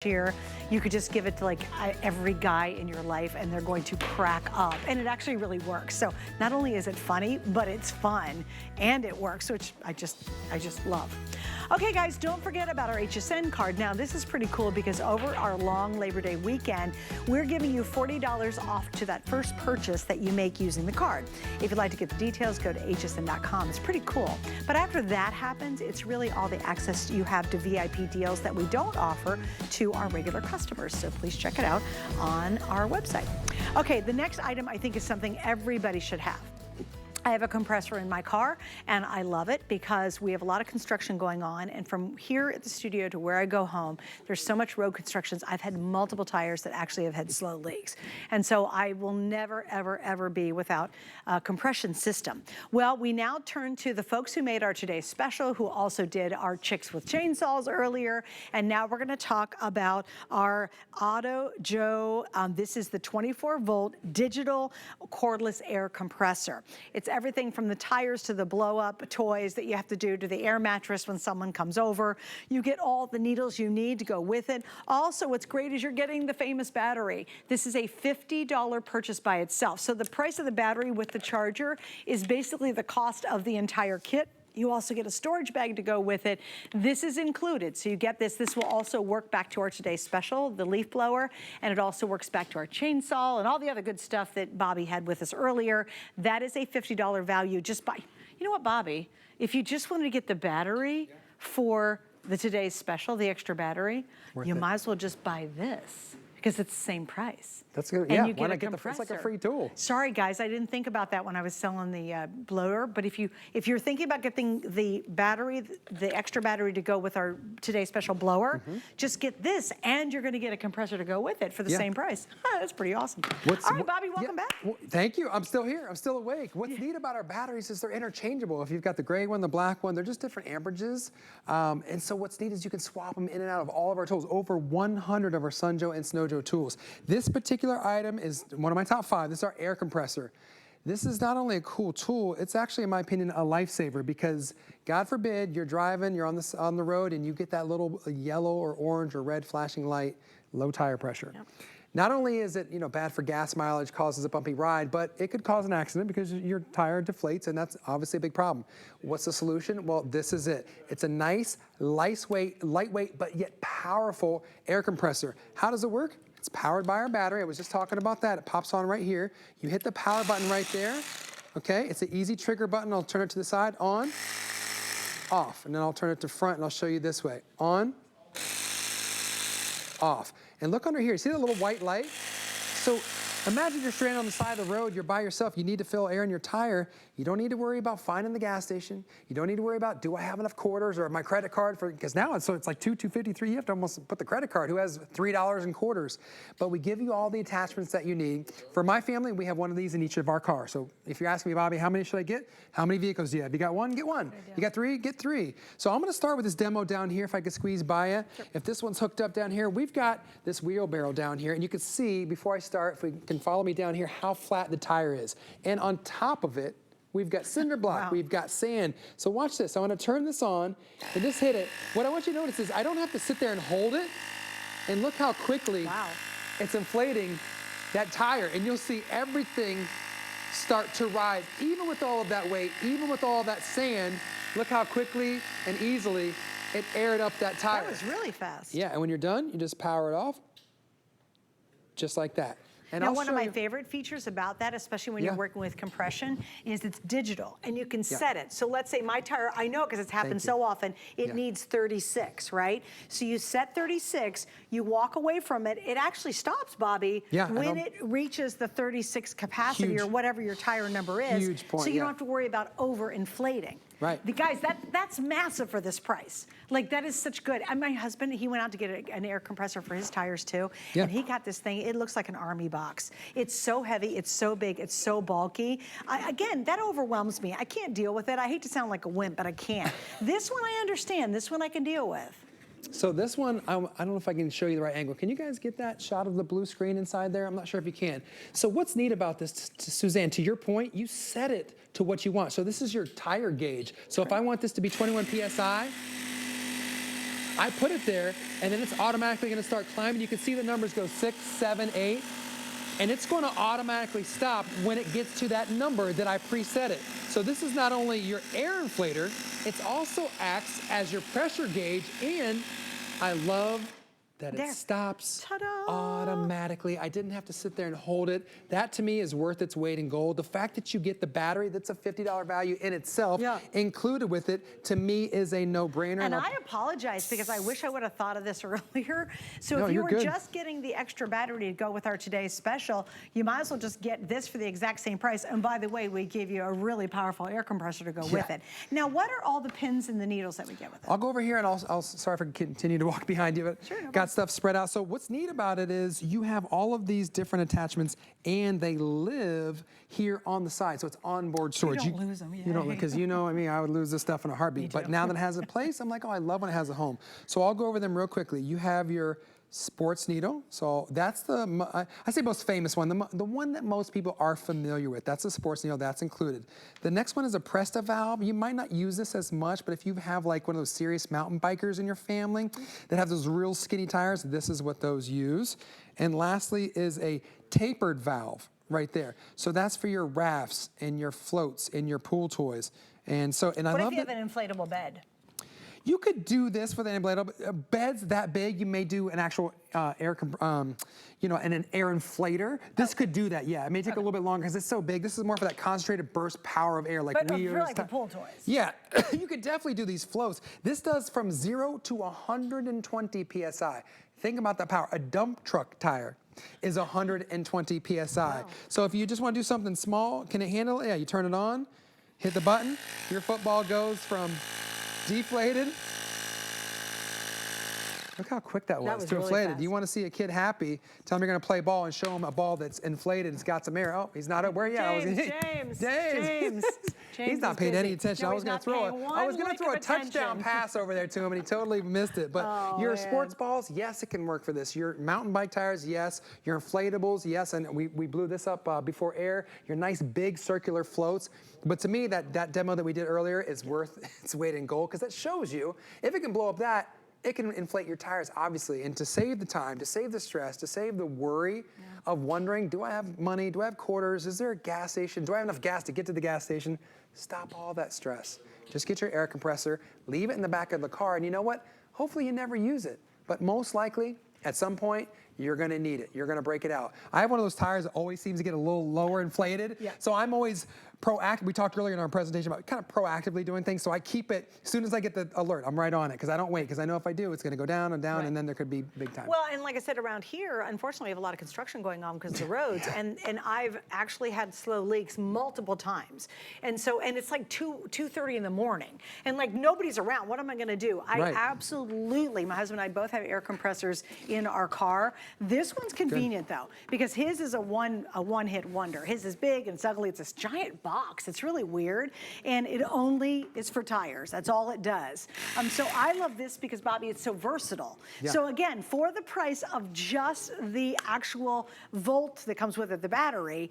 here, you could just give it to like every guy in your life and they're going to crack up. And it actually really works. So not only is it funny, but it's fun and it works, which I just love. Okay guys, don't forget about our HSN card. Now this is pretty cool because over our long Labor Day weekend, we're giving you $40 off to that first purchase that you make using the card. If you'd like to get the details, go to hsn.com. It's pretty cool. But after that happens, it's really all the access you have to VIP deals that we don't offer to our regular customers. So please check it out on our website. Okay, the next item I think is something everybody should have. I have a compressor in my car and I love it because we have a lot of construction going on, and from here at the studio to where I go home, there's so much road constructions. I've had multiple tires that actually have had slow leaks. And so I will never, ever, ever be without a compression system. Well, we now turn to the folks who made our today's special, who also did our Chicks with Chainsaws earlier. And now we're gonna talk about our Auto Joe. This is the 24-volt digital cordless air compressor. It's everything from the tires to the blow-up toys that you have to do to the air mattress when someone comes over. You get all the needles you need to go with it. Also, what's great is you're getting the famous battery. This is a $50 purchase by itself. So the price of the battery with the charger is basically the cost of the entire kit. You also get a storage bag to go with it. This is included, so you get this. This will also work back to our today's special, the leaf blower, and it also works back to our chainsaw and all the other good stuff that Bobby had with us earlier. That is a $50 value just by, you know what, Bobby? If you just wanted to get the battery for the today's special, the extra battery, you might as well just buy this because it's the same price. That's good. And yeah, you get a compressor. It's like a free tool. Sorry guys, I didn't think about that when I was selling the blower, but if you're thinking about getting the battery, the extra battery to go with our today's special blower, just get this and you're gonna get a compressor to go with it for the same price. That's pretty awesome. All right, Bobby, welcome back. Well, thank you, I'm still here, I'm still awake. What's neat about our batteries is they're interchangeable. If you've got the gray one, the black one, they're just different amperages. And so what's neat is you can swap them in and out of all of our tools, over 100 of our Sun Joe and Snow Joe tools. This particular item is one of my top 5. This is our air compressor. This is not only a cool tool, it's actually, in my opinion, a lifesaver because God forbid you're driving, you're on the road and you get that little yellow or orange or red flashing light, low tire pressure. Yep. Not only is it, bad for gas mileage, causes a bumpy ride, but it could cause an accident because your tire deflates, and that's obviously a big problem. What's the solution? Well, this is it. It's a nice, lightweight, but yet powerful air compressor. How does it work? It's powered by our battery. I was just talking about that. It pops on right here. You hit the power button right there. Okay, it's an easy trigger button. I'll turn it to the side, on, off, and then I'll turn it to front and I'll show you this way. On, off. And look under here, you see that little white light? So imagine you're stranded on the side of the road, you're by yourself, you need to fill air in your tire. You don't need to worry about finding the gas station. You don't need to worry about, do I have enough quarters or my credit card for, because now it's like $2.53, you have to almost put the credit card, who has $3 in quarters. But we give you all the attachments that you need. For my family, we have one of these in each of our cars. So if you're asking me, Bobby, how many should I get? How many vehicles do you have? You got one, get one. You got 3, get 3. So I'm gonna start with this demo down here, if I could squeeze by you. Sure. If this one's hooked up down here, we've got this wheelbarrow down here, and you can see, before I start, if we can follow me down here, how flat the tire is. And on top of it, we've got cinder block, we've got sand. So watch this, I wanna turn this on and just hit it. What I want you to notice is I don't have to sit there and hold it, and look how quickly it's inflating that tire, and you'll see everything start to rise. Even with all of that weight, even with all that sand, look how quickly and easily it aired up that tire. That was really fast. Yeah, and when you're done, you just power it off, just like that. And now, one of my favorite features about that, especially when you're working with compression, is it's digital and you can set it. So let's say my tire, I know because it's happened so often, it needs 36, right? So you set 36, you walk away from it, it actually stops, Bobby, when it reaches the 36 capacity or whatever your tire number is. Huge point, so you don't have to worry about over-inflating. Right. The guys, that's massive for this price. Like, that is such good. And my husband, he went out to get an air compressor for his tires too. And he got this thing, it looks like an army box. It's so heavy, it's so big, it's so bulky. Again, that overwhelms me. I can't deal with it. I hate to sound like a wimp, but I can't. This one I understand, this one I can deal with. So this one, I don't know if I can show you the right angle. Can you guys get that shot of the blue screen inside there? I'm not sure if you can. So what's neat about this, Suzanne, to your point, you set it to what you want. So this is your tire gauge. So if I want this to be 21 PSI, I put it there, and then it's automatically gonna start climbing. You can see the numbers go 6, 7, 8, and it's gonna automatically stop when it gets to that number that I preset it. So this is not only your air inflator, it also acts as your pressure gauge, and I love that it stops automatically. I didn't have to sit there and hold it. That to me is worth its weight in gold. The fact that you get the battery, that's a $50 value in itself, included with it, to me is a no-brainer. And I apologize because I wish I would have thought of this earlier. So if you were just getting the extra battery to go with our today's special, you might as well just get this for the exact same price. And by the way, we give you a really powerful air compressor to go with it. Now, what are all the pins and the needles that we get with it? I'll go over here and I'll sorry if I can continue to walk behind you, but got stuff spread out. So what's neat about it is you have all of these different attachments and they live here on the side. So it's onboard storage. You don't lose them. You don't, because you know, I mean, I would lose this stuff in a heartbeat. But now that it has a place, I'm like, oh, I love when it has a home. So I'll go over them real quickly. You have your sports needle. So that's the, I say most famous one, the one that most people are familiar with. That's a sports needle, that's included. The next one is a Presta valve. You might not use this as much, but if you have like one of those serious mountain bikers in your family that have those real skinny tires, this is what those use. And lastly is a tapered valve right there. So that's for your rafts and your floats and your pool toys. And so, and I love What if you have an inflatable bed? You could do this for the inflatable. Beds that big, you may do an actual an air inflator. This could do that, yeah. It may take a little bit longer because it's so big. This is more for that concentrated burst power of air, like but for like the pool toys. Yeah, you could definitely do these flows. This does from 0 to 120 PSI. Think about that power. A dump truck tire is 120 PSI. Wow. So if you just want to do something small, can it handle it? Yeah, you turn it on, hit the button, your football goes from deflated. Look how quick that was to really inflated. fast. You want to see a kid happy, tell him you're going to play ball and show him a ball that's inflated, it's got some air. Oh, he's not where yeah, James. He's not paying any attention. No, I was going to throw a touchdown pass over there to him and he totally missed it. But your sports balls, yes, it can work for this. Your mountain bike tires, yes. Your inflatables, yes. And we blew this up before air. Your nice big circular floats. But to me, that demo that we did earlier is worth its weight in gold because it shows you if it can blow up that, it can inflate your tires, obviously. And to save the time, to save the stress, to save the worry of wondering, do I have money? Do I have quarters? Is there a gas station? Do I have enough gas to get to the gas station? Stop all that stress. Just get your air compressor, leave it in the back of the car, and you know what? Hopefully you never use it. But most likely, at some point, you're gonna need it. You're gonna break it out. I have one of those tires that always seems to get a little lower inflated. So I'm always proactive. We talked earlier in our presentation about kind of proactively doing things. So I keep it, as soon as I get the alert, I'm right on it because I don't wait because I know if I do, it's gonna go down and down and then there could be big time. Well, and like I said, around here, unfortunately, we have a lot of construction going on because of the roads and I've actually had slow leaks multiple times. And so, and it's like 2:30 in the morning and like nobody's around. What am I gonna do? I absolutely, my husband and I both have air compressors in our car. This one's convenient though, because his is a one-hit wonder. His is big and it's ugly. It's this giant box. It's really weird. And it only is for tires. That's all it does. So I love this because, Bobby, it's so versatile. So again, for the price of just the actual volt that comes with it, the battery,